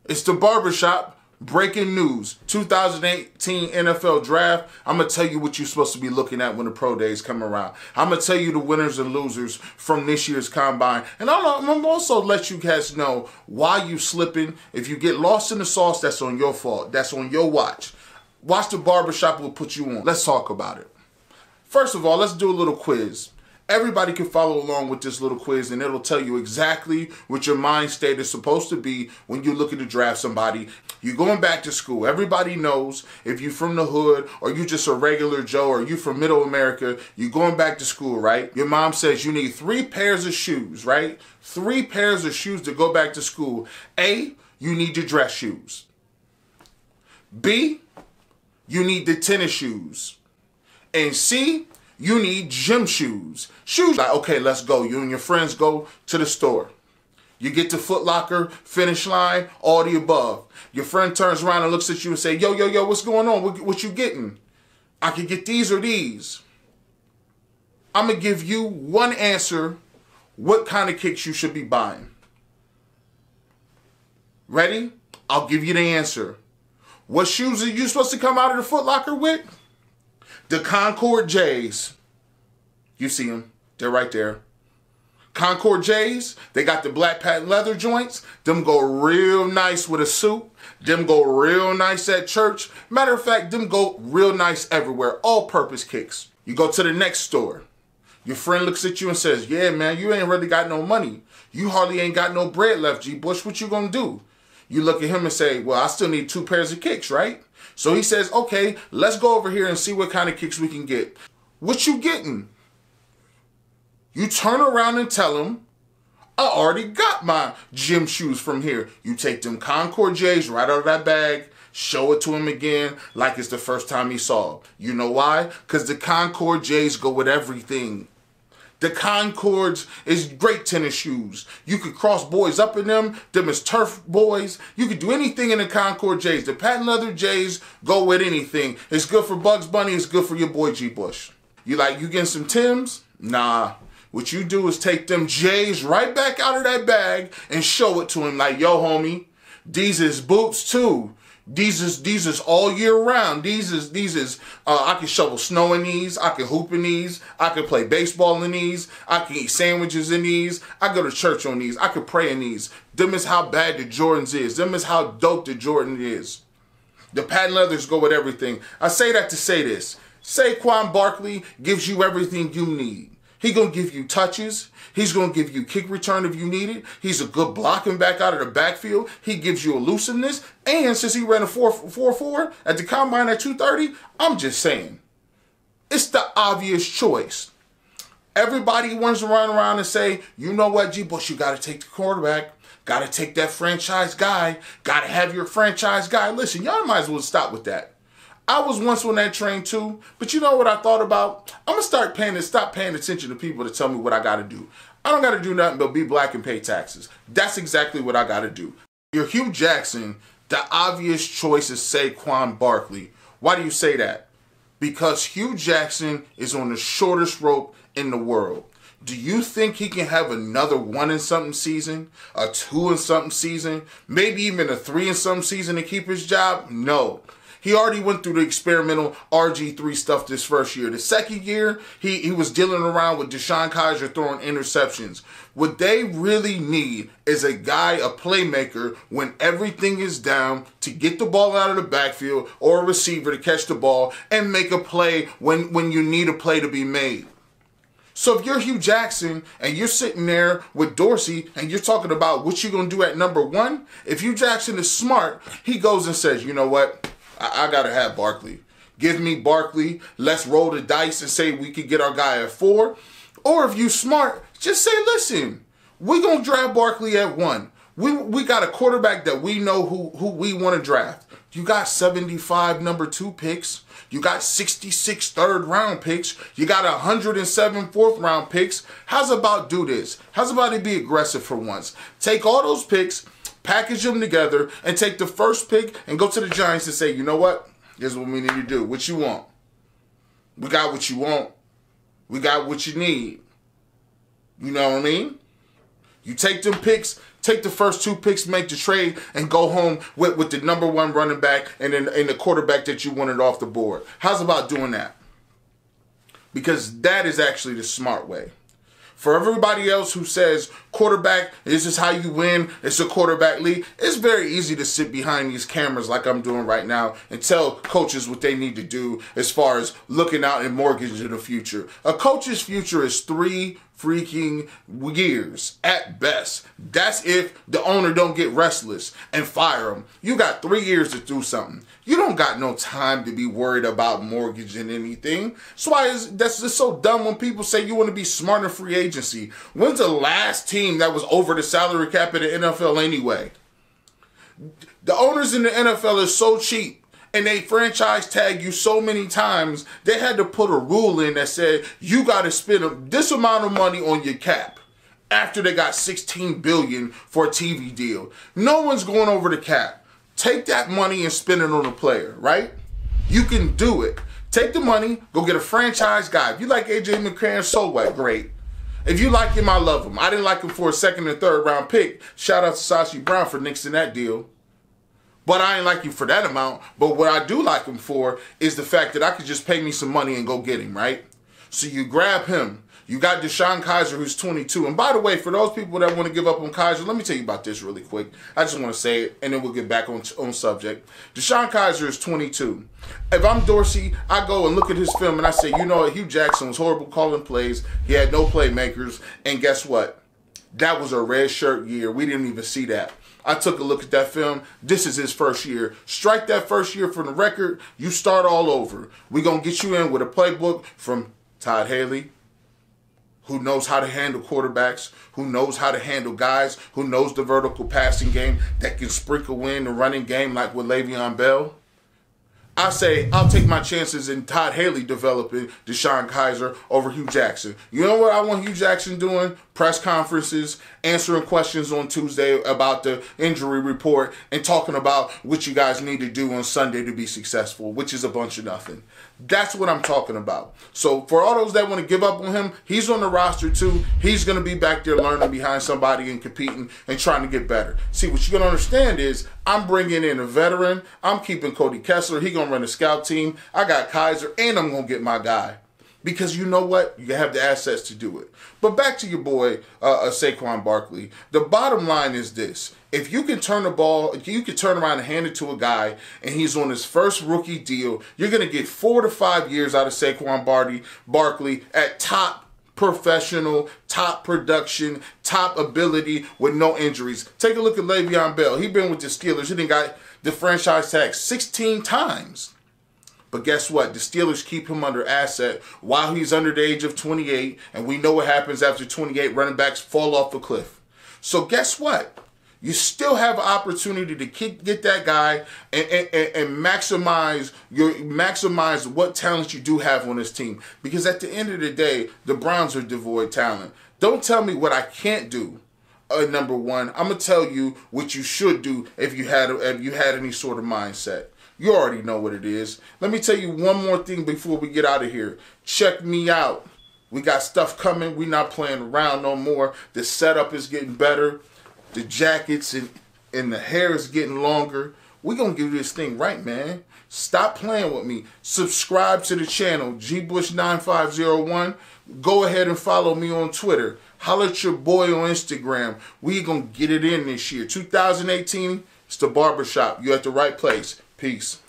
It's the Barbershop. Breaking news. 2018 NFL Draft. I'm going to tell you what you're supposed to be looking at when the pro days come around. I'm going to tell you the winners and losers from this year's combine. And I'm also let you guys know why you slipping. If you get lost in the sauce, that's on your fault. That's on your watch. Watch the Barbershop will put you on. Let's talk about it. First of all, let's do a little quiz. Everybody can follow along with this little quiz, and it'll tell you exactly what your mind state is supposed to be when you're looking to draft somebody. You're going back to school. Everybody knows if you're from the hood or you just a regular Joe or you from middle America, you're going back to school, right? Your mom says you need 3 pairs of shoes, right? 3 pairs of shoes to go back to school. A, you need your dress shoes. B, you need the tennis shoes. And C, you need gym shoes. Shoes. Like, okay, let's go. You and your friends go to the store. You get to Foot Locker, Finish Line, all the above. Your friend turns around and looks at you and say, yo, what's going on? What you getting? I could get these or these. I'm going to give you one answer what kind of kicks you should be buying. Ready? I'll give you the answer. What shoes are you supposed to come out of the Foot Locker with? The Concord J's. You see them. They're right there. Concord J's. They got the black patent leather joints. Them go real nice with a suit. Them go real nice at church. Matter of fact, them go real nice everywhere. All-purpose kicks. You go to the next store. Your friend looks at you and says, yeah, man, you ain't really got no money. You hardly ain't got no bread left, Gbush. What you gonna do? You look at him and say, well, I still need 2 pairs of kicks, right? So he says, okay, let's go over here and see what kind of kicks we can get. What you getting? You turn around and tell him, I already got my gym shoes from here. You take them Concord J's right out of that bag, show it to him again like it's the first time he saw it. You know why? Because the Concord J's go with everything. The Concords is great tennis shoes. You could cross boys up in them. Them is turf boys. You could do anything in the Concord J's. The patent leather J's go with anything. It's good for Bugs Bunny. It's good for your boy Gbush. You getting some Timbs? Nah. What you do is take them J's right back out of that bag and show it to him like, yo, homie, these is boots too. These is all year round. These is I can shovel snow in these. I can hoop in these. I can play baseball in these. I can eat sandwiches in these. I go to church on these. I can pray in these. Them is how bad the Jordans is. Them is how dope the Jordan is. The patent leathers go with everything. I say that to say this. Saquon Barkley gives you everything you need. He gonna give you touches. He's gonna give you kick return if you need it. He's a good blocking back out of the backfield. He gives you elusiveness. And since he ran a 4.44 at the combine at 230, I'm just saying, it's the obvious choice. Everybody wants to run around and say, you know what, Gbush, you gotta take the quarterback. Gotta take that franchise guy. Gotta have your franchise guy. Listen, y'all might as well stop with that. I was once on that train too, but you know what I thought about? I'm going to stop paying attention to people to tell me what I got to do. I don't got to do nothing but be black and pay taxes. That's exactly what I got to do. You're Hugh Jackson. The obvious choice is Saquon Barkley. Why do you say that? Because Hugh Jackson is on the shortest rope in the world. Do you think he can have another 1-and-something season, a 2-and-something season, maybe even a 3-and-something season to keep his job? No. He already went through the experimental RG3 stuff this first year. The second year, he was dealing around with Deshaun Kaiser throwing interceptions. What they really need is a guy, a playmaker, when everything is down, to get the ball out of the backfield or a receiver to catch the ball and make a play when you need a play to be made. So if you're Hugh Jackson and you're sitting there with Dorsey and you're talking about what you're going to do at number 1, if Hugh Jackson is smart, he goes and says, you know what? I got to have Barkley. Give me Barkley. Let's roll the dice and say we could get our guy at 4. Or if you smart, just say, listen, we're going to draft Barkley at 1. We got a quarterback that we know who we want to draft. You got 75 number 2 picks. You got 66 third-round picks. You got 107 fourth-round picks. How's about do this? How's about it be aggressive for once? Take all those picks, package them together, and take the first pick and go to the Giants and say, you know what? Here's what we need to do. What you want? We got what you want. We got what you need. You know what I mean? You take them picks, Take the first 2 picks, make the trade, and go home with the number 1 running back and the quarterback that you wanted off the board. How's about doing that? Because that is actually the smart way. For everybody else who says quarterback, this is how you win, it's a quarterback league, it's very easy to sit behind these cameras like I'm doing right now and tell coaches what they need to do as far as looking out and mortgaging the future. A coach's future is 3 freaking years at best. That's if the owner don't get restless and fire him. You got 3 years to do something. You don't got no time to be worried about mortgaging anything. That's why that's just so dumb when people say you want to be smart in free agency. When's the last team that was over the salary cap in the NFL anyway? The owners in the NFL are so cheap. And they franchise tag you so many times, they had to put a rule in that said you got to spend this amount of money on your cap after they got $16 billion for a TV deal. No one's going over the cap. Take that money and spend it on a player, right? You can do it. Take the money, go get a franchise guy. If you like AJ McCarron, so what? Great. If you like him, I love him. I didn't like him for a 2nd and 3rd round pick. Shout out to Sashi Brown for nixing that deal. But I ain't like you for that amount. But what I do like him for is the fact that I could just pay me some money and go get him, right? So you grab him. You got Deshaun Kaiser, who's 22. And by the way, for those people that want to give up on Kaiser, let me tell you about this really quick. I just want to say it, and then we'll get back on subject. Deshaun Kaiser is 22. If I'm Dorsey, I go and look at his film, and I say, you know what? Hugh Jackson was horrible calling plays. He had no playmakers. And guess what? That was a red shirt year. We didn't even see that. I took a look at that film. This is his first year. Strike that first year from the record. You start all over. We're going to get you in with a playbook from Todd Haley, who knows how to handle quarterbacks, who knows how to handle guys, who knows the vertical passing game, that can sprinkle in the running game like with Le'Veon Bell. I say I'll take my chances in Todd Haley developing Deshaun Kaiser over Hugh Jackson. You know what I want Hugh Jackson doing? Press conferences, answering questions on Tuesday about the injury report, and talking about what you guys need to do on Sunday to be successful, which is a bunch of nothing. That's what I'm talking about. So for all those that want to give up on him, he's on the roster too. He's going to be back there learning behind somebody and competing and trying to get better. See, what you're going to understand is I'm bringing in a veteran. I'm keeping Cody Kessler. He's going to run the scout team. I got Kaiser, and I'm going to get my guy. Because you know what? You have the assets to do it. But back to your boy, Saquon Barkley. The bottom line is this. If you can turn the ball, you can turn around and hand it to a guy, and he's on his first rookie deal, you're going to get 4 to 5 years out of Saquon Barkley at top professional, top production, top ability with no injuries. Take a look at Le'Veon Bell. He's been with the Steelers. He done got the franchise tag 16 times. But guess what? The Steelers keep him under asset while he's under the age of 28, and we know what happens after 28. Running backs fall off a cliff. So guess what? You still have an opportunity to get that guy and maximize what talent you do have on this team. Because at the end of the day, the Browns are devoid talent. Don't tell me what I can't do. Number one, I'm gonna tell you what you should do if you had any sort of mindset. You already know what it is. Let me tell you one more thing before we get out of here. Check me out. We got stuff coming. We're not playing around no more. The setup is getting better. The jackets and the hair is getting longer. We're going to give this thing right, man. Stop playing with me. Subscribe to the channel, Gbush9501. Go ahead and follow me on Twitter. Holler at your boy on Instagram. We're going to get it in this year. 2018, it's the Barbershop. You're at the right place. Peace.